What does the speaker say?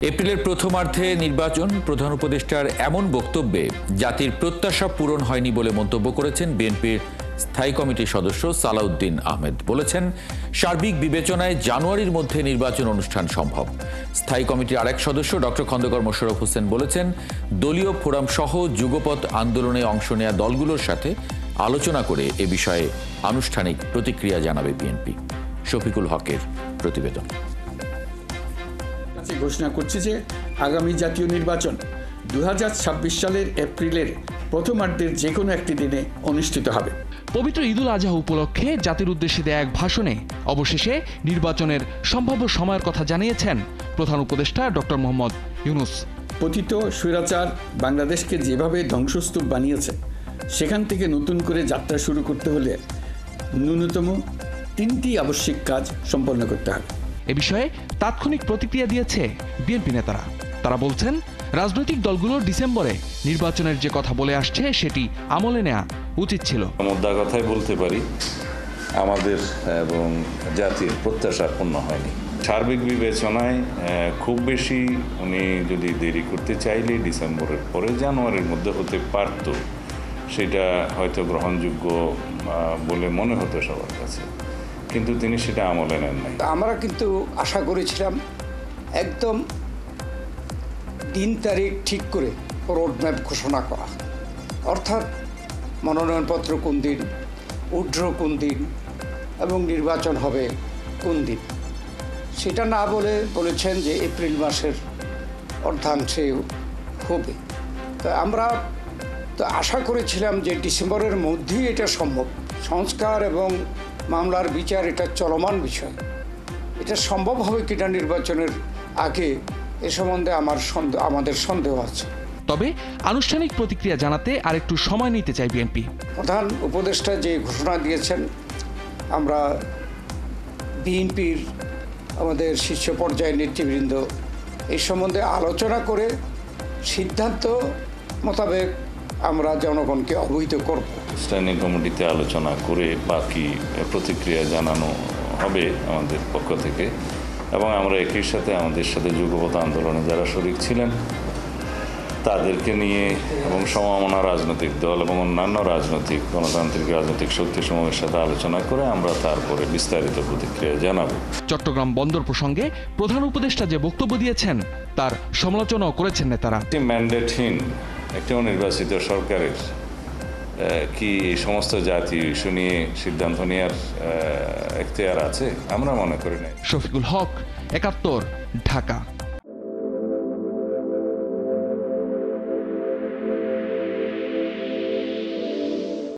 এপ্রিলের প্রথমার্ধে নির্বাচন, প্রধান উপদেষ্টার এমন বক্তব্যে জাতির প্রত্যাশা পূরণ হয়নি বলে মন্তব্য করেছেন বিএনপির স্থায়ী কমিটির সদস্য সালাউদ্দিন আহমেদ। বলেছেন, সার্বিক বিবেচনায় জানুয়ারির মধ্যে নির্বাচন অনুষ্ঠান সম্ভব। স্থায়ী কমিটির আরেক সদস্য ডক্টর খন্দকার মোশাররফ হোসেন বলেছেন, দলীয় ফোরাম সহ যুগপৎ আন্দোলনে অংশ নেয়া দলগুলোর সাথে আলোচনা করে এ বিষয়ে আনুষ্ঠানিক প্রতিক্রিয়া জানাবে বিএনপি। শফিকুল হকের প্রতিবেদন। ঘোষণা করছি যে আগামী জাতীয় নির্বাচন 2026 সালের এপ্রিলের প্রথমার্ধের যে কোনো একটি দিনে অনুষ্ঠিত হবে। পবিত্র ঈদুল আজহা উপলক্ষে জাতির উদ্দেশ্যে দেয়া এক ভাষণে অবশেষে নির্বাচনের সম্ভাব্য সময়ের কথা জানিয়েছেন প্রধান উপদেষ্টা ডক্টর মোহাম্মদ ইউনূস। পতিত স্বৈরাচার বাংলাদেশকে যেভাবে ধ্বংসস্তূপ বানিয়েছে, সেখান থেকে নতুন করে যাত্রা শুরু করতে হলে ন্যূনতম 3টি আবশ্যিক কাজ সম্পন্ন করতে হবে। এ বিষয়ে তাৎক্ষণিক প্রতিক্রিয়া দিয়েছে বিএনপি নেতারা। তারা বলছেন, রাজনৈতিক দলগুলো ডিসেম্বরে নির্বাচনের যে কথা বলে আসছে সেটি আমলে নেওয়া উচিত ছিল। মোদ্দা কথাই বলতে পারি, আমাদের এবং জাতির প্রত্যাশা পূর্ণ হয়নি। সার্বিক বিবেচনায় খুব বেশি উনি যদি দেরি করতে চাইলে ডিসেম্বরের পরে জানুয়ারির মধ্যে হতে পারত, সেটা হয়তো গ্রহণযোগ্য বলে মনে হতো সবার কাছে, কিন্তু তিনি সেটা আমলে নেন নাই। আমরা কিন্তু আশা করেছিলাম একদম দিন তারিখ ঠিক করে রোডম্যাপ ঘোষণা করা, অর্থাৎ মনোনয়নপত্র কোন দিন, উইথড্র কোন দিন এবং নির্বাচন হবে কোন দিন। সেটা না বলেছেন যে এপ্রিল মাসের অর্ধাংশে হবে। তো আমরা তো আশা করেছিলাম যে ডিসেম্বরের মধ্যেই এটা সম্ভব। সংস্কার এবং মামলার বিচার এটা চলমান বিষয়, এটা সম্ভব হবে কিনা নির্বাচনের আগে, এ সম্বন্ধে আমাদের সন্দেহ আছে। তবে আনুষ্ঠানিক প্রতিক্রিয়া জানাতে আরেকটু সময় নিতে চায় বিএনপি। প্রধান উপদেষ্টা যে ঘোষণা দিয়েছেন, আমরা বিএনপির আমাদের শীর্ষ পর্যায়ের নেতৃবৃন্দ এই সম্বন্ধে আলোচনা করে সিদ্ধান্ত মোতাবেক আমরা জনগণকে অবহিত করব। স্ট্যান্ডিং কমিটিতে আলোচনা করে বাকি প্রতিক্রিয়া জানানো হবে আমাদের পক্ষ থেকে, এবং আমরা একই সাথে আমাদের সাথে যুগপৎ আন্দোলনে যারা শরিক ছিলেন তাদেরকে নিয়ে এবং সমমনা রাজনৈতিক দল এবং অন্যান্য রাজনৈতিক গণতান্ত্রিক রাজনৈতিক শক্তিসমূহের সাথে আলোচনা করে আমরা তারপরে বিস্তারিত প্রতিক্রিয়া জানাবো। চট্টগ্রাম বন্দর প্রসঙ্গে প্রধান উপদেষ্টা যে বক্তব্য দিয়েছেন তার সমালোচনাও করেছেন নেতারা। ম্যান্ডেটহীন একটি নির্বাচিত সরকারের কি এই সমস্ত জাতীয় ইস্যু নিয়ে সিদ্ধান্ত নেওয়ার এখতিয়ার আছে? আমরা মনে করি না। শফিকুল হক, ৭১, ঢাকা।